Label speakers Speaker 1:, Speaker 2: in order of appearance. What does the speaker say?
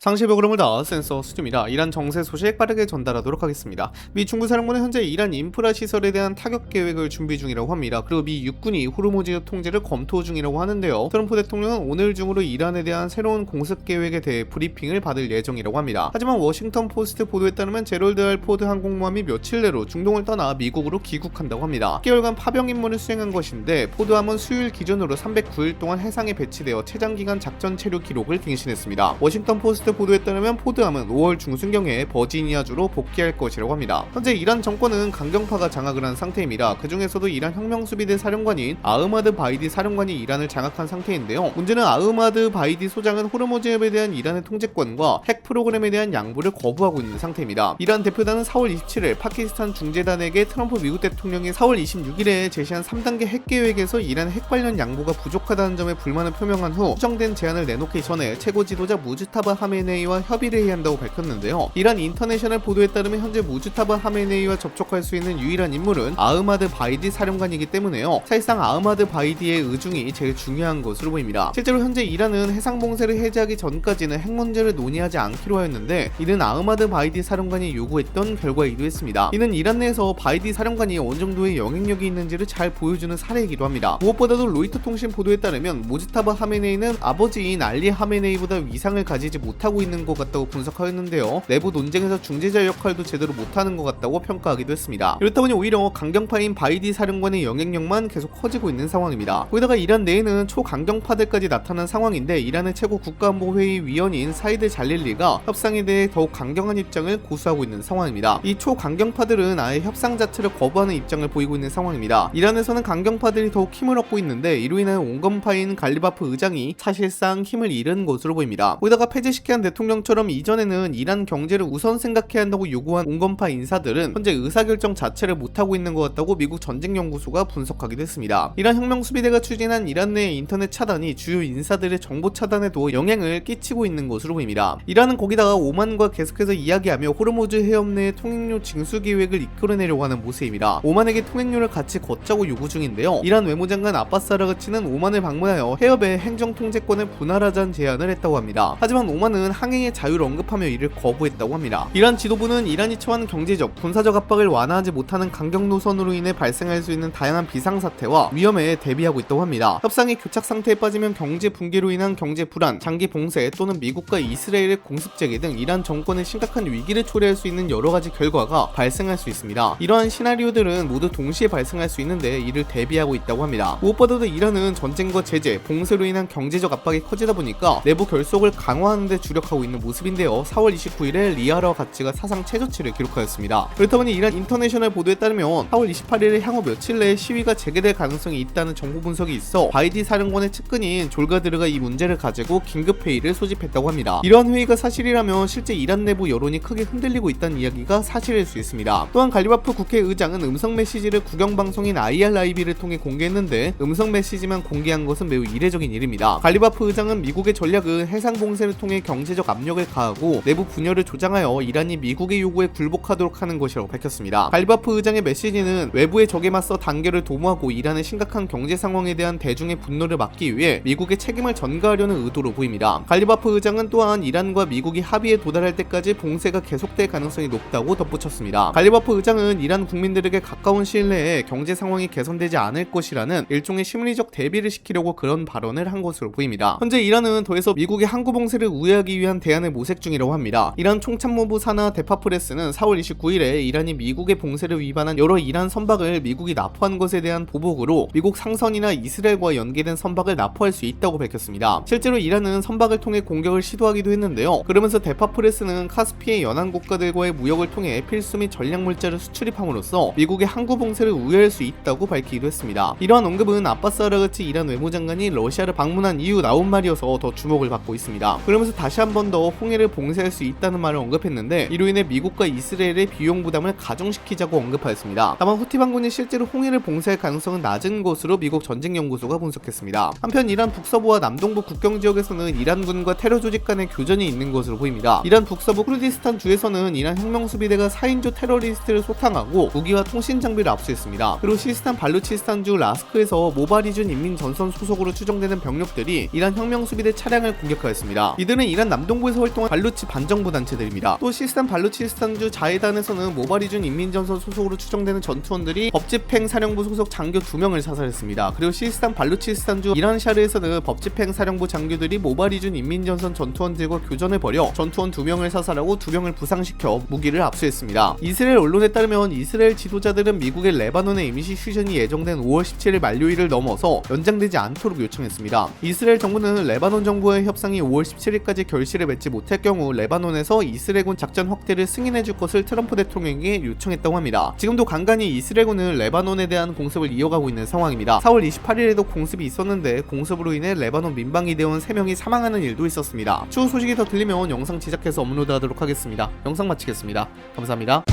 Speaker 1: 상시 프로그램을 센서 수준입니다. 이란 정세 소식 빠르게 전달하도록 하겠습니다. 미 중부사령부는 현재 이란 인프라 시설에 대한 타격 계획을 준비 중이라고 합니다. 그리고 미 육군이 호르무즈 통제를 검토 중이라고 하는데요. 트럼프 대통령은 오늘 중으로 이란에 대한 새로운 공습 계획에 대해 브리핑을 받을 예정이라고 합니다. 하지만 워싱턴 포스트 보도에 따르면 제럴드 알 포드 항공모함이 며칠 내로 중동을 떠나 미국으로 귀국한다고 합니다. 10개월간 파병 임무를 수행한 것인데 포드함은 수요일 기준으로 309일 동안 해상에 배치되어 최장기간 작전 체류 기록을 갱신했습니다. 워싱턴 포스트 보도에 따르면 포드함은 5월 중순경에 버지니아주로 복귀할 것이라고 합니다. 현재 이란 정권은 강경파가 장악을 한 상태입니다. 그 중에서도 이란 혁명수비대 사령관인 아흐마드 바이디 사령관이 이란을 장악한 상태인데요. 문제는 아흐마드 바이디 소장은 호르무즈 해협에 대한 이란의 통제권과 핵 프로그램에 대한 양보를 거부하고 있는 상태입니다. 이란 대표단은 4월 27일 파키스탄 중재단에게 트럼프 미국 대통령이 4월 26일에 제시한 3단계 핵 계획에서 이란 핵 관련 양보가 부족하다는 점에 불만을 표명한 후 수정된 제안을 내놓기 전에 최고 지도자 무즈타바 하메네이와 협의를 해야 한다고 밝혔는데요. 이란 인터내셔널 보도에 따르면 현재 무즈타바 하메네이와 접촉할 수 있는 유일한 인물은 아흐마드 바이디 사령관이기 때문에요. 사실상 아흐마드 바이디의 의중이 제일 중요한 것으로 보입니다. 실제로 현재 이란은 해상 봉쇄를 해제하기 전까지는 핵 문제를 논의하지 않기로 하였는데 이는 아흐마드 바이디 사령관이 요구했던 결과이기도 했습니다. 이는 이란 내에서 바이디 사령관이 어느 정도의 영향력이 있는지를 잘 보여주는 사례이기도 합니다. 무엇보다도 로이터 통신 보도에 따르면 무즈타바 하메네이는 아버지인 알리 하메네이보다 위상을 가지지 못하고 있는 것 같다고 분석하였는데요. 내부 논쟁에서 중재자 역할도 제대로 못하는 것 같다고 평가하기도 했습니다. 이렇다 보니 오히려 강경파인 바이디 사령관의 영향력만 계속 커지고 있는 상황입니다. 거기다가 이란 내에는 초강경파들까지 나타난 상황인데 이란의 최고 국가안보회의 위원인 사이드 잘릴리가 협상에 대해 더욱 강경한 입장을 고수하고 있는 상황입니다. 이 초강경파들은 아예 협상 자체를 거부하는 입장을 보이고 있는 상황입니다. 이란에서는 강경파들이 더욱 힘을 얻고 있는데 이로 인하여 온건파인 갈리바프 의장이 사실상 힘을 잃은 것으로 보입니다. 거기다가 폐지시켜야 한 대통령처럼 이전에는 이란 경제를 우선 생각해야 한다고 요구한 온건파 인사들은 현재 의사결정 자체를 못하고 있는 것 같다고 미국 전쟁연구소가 분석하기도 했습니다. 이란 혁명수비대가 추진한 이란 내 인터넷 차단이 주요 인사들의 정보 차단에도 영향을 끼치고 있는 것으로 보입니다. 이란은 거기다가 오만과 계속해서 이야기하며 호르무즈 해협 내 통행료 징수 계획을 이끌어내려고 하는 모습입니다. 오만에게 통행료를 같이 걷자고 요구 중인데요. 이란 외무장관 아바스 아라그치는 오만을 방문하여 해협의 행정 통제권을 분할하자는 제안을 했다고 합니다. 하지만 오만은 항행의 자유를 언급하며 이를 거부했다고 합니다. 이란 지도부는 이란이 처한 경제적, 군사적 압박을 완화하지 못하는 강경 노선으로 인해 발생할 수 있는 다양한 비상사태와 위험에 대비하고 있다고 합니다. 협상이 교착 상태에 빠지면 경제 붕괴로 인한 경제 불안, 장기 봉쇄 또는 미국과 이스라엘의 공습재개 등 이란 정권의 심각한 위기를 초래할 수 있는 여러 가지 결과가 발생할 수 있습니다. 이러한 시나리오들은 모두 동시에 발생할 수 있는데 이를 대비하고 있다고 합니다. 무엇보다도 이란은 전쟁과 제재, 봉쇄로 인한 경제적 압박이 커지다 보니까 내부 결속을 강화하는 데 주력하고 있는 모습인데요. 4월 29일에 리아라 가치가 사상 최저치를 기록하였습니다. 그렇다 보니 이란 인터내셔널 보도에 따르면 4월 28일에 향후 며칠 내에 시위가 재개될 가능성이 있다는 정보 분석이 있어 바이디 사령관의 측근인 졸가드르가 이 문제를 가지고 긴급회의를 소집했다고 합니다. 이러한 회의가 사실이라면 실제 이란 내부 여론이 크게 흔들리고 있다는 이야기가 사실일 수 있습니다. 또한 갈리바프 국회의장은 음성 메시지를 국영방송인 IRIB를 통해 공개했는데 음성 메시지만 공개한 것은 매우 이례적인 일입니다. 갈리바프 의장은 미국의 전략은 해상 봉쇄를 통해 경제적 압력을 가하고 내부 분열을 조장하여 이란이 미국의 요구에 굴복하도록 하는 것이라고 밝혔습니다. 갈리바프 의장의 메시지는 외부의 적에 맞서 단결을 도모하고 이란의 심각한 경제 상황에 대한 대중의 분노를 막기 위해 미국의 책임을 전가하려는 의도로 보입니다. 갈리바프 의장은 또한 이란과 미국이 합의에 도달할 때까지 봉쇄가 계속될 가능성이 높다고 덧붙였습니다. 갈리바프 의장은 이란 국민들에게 가까운 시일 내에 경제 상황이 개선되지 않을 것이라는 일종의 심리적 대비를 시키려고 그런 발언을 한 것으로 보입니다. 현재 이란은 더해서 미국의 항구 봉쇄를 우회하기 위한 대안을 모색 중이라고 합니다. 이란 총참모부 사나 데파프레스는 4월 29일에 이란이 미국의 봉쇄를 위반한 여러 이란 선박을 미국이 납포한 것에 대한 보복으로 미국 상선이나 이스라엘과 연계된 선박을 납포할 수 있다고 밝혔습니다. 실제로 이란은 선박을 통해 공격을 시도하기도 했는데요. 그러면서 데파프레스는 카스피의 연안 국가들과의 무역을 통해 필수 및 전략 물자를 수출입함으로써 미국의 항구 봉쇄를 우회할 수 있다고 밝히기도 했습니다. 이러한 언급은 아바스 아라그치 이란 외무장관이 러시아를 방문한 이후 나온 말이어서 더 주목을 받고 있습니다. 그러면서 다시 한 번 더 홍해를 봉쇄할 수 있다는 말을 언급했는데 이로 인해 미국과 이스라엘의 비용 부담을 가중시키자고 언급하였습니다. 다만 후티 반군이 실제로 홍해를 봉쇄할 가능성은 낮은 것으로 미국 전쟁연구소가 분석했습니다. 한편 이란 북서부와 남동부 국경 지역에서는 이란군과 테러 조직 간의 교전이 있는 것으로 보입니다. 이란 북서부 쿠르디스탄 주에서는 이란 혁명수비대가 4인조 테러리스트를 소탕하고 무기와 통신 장비를 압수했습니다. 그리고 시스탄 발루치스탄주 라스크에서 모바리준 인민전선 소속으로 추정되는 병력들이 이란 혁명수비대 차량을 공격하였습니다. 이들은 이란 이란 남동부에서 활동한 발루치 반정부 단체들입니다. 또 시스탄 발루치스탄주 자해단에서는 모바리준 인민전선 소속으로 추정되는 전투원들이 법집행 사령부 소속 장교 2명을 사살했습니다. 그리고 시스탄 발루치스탄주 이란샤르에서는 법집행 사령부 장교들이 모바리준 인민전선 전투원들과 교전을 벌여 전투원 2명을 사살하고 2명을 부상시켜 무기를 압수했습니다. 이스라엘 언론에 따르면 이스라엘 지도자들은 미국의 레바논의 임시 휴전이 예정된 5월 17일 만료일을 넘어서 연장되지 않도록 요청했습니다. 이스라엘 정부는 레바논 정부와의 협상이 5월 17일까지 결실을 맺지 못할 경우 레바논에서 이스라엘군 작전 확대를 승인해줄 것을 트럼프 대통령에게 요청했다고 합니다. 지금도 간간히 이스라엘군은 레바논에 대한 공습을 이어가고 있는 상황입니다. 4월 28일에도 공습이 있었는데 공습으로 인해 레바논 민방위대원 3명이 사망하는 일도 있었습니다. 추후 소식이 더 들리면 영상 제작해서 업로드하도록 하겠습니다. 영상 마치겠습니다. 감사합니다.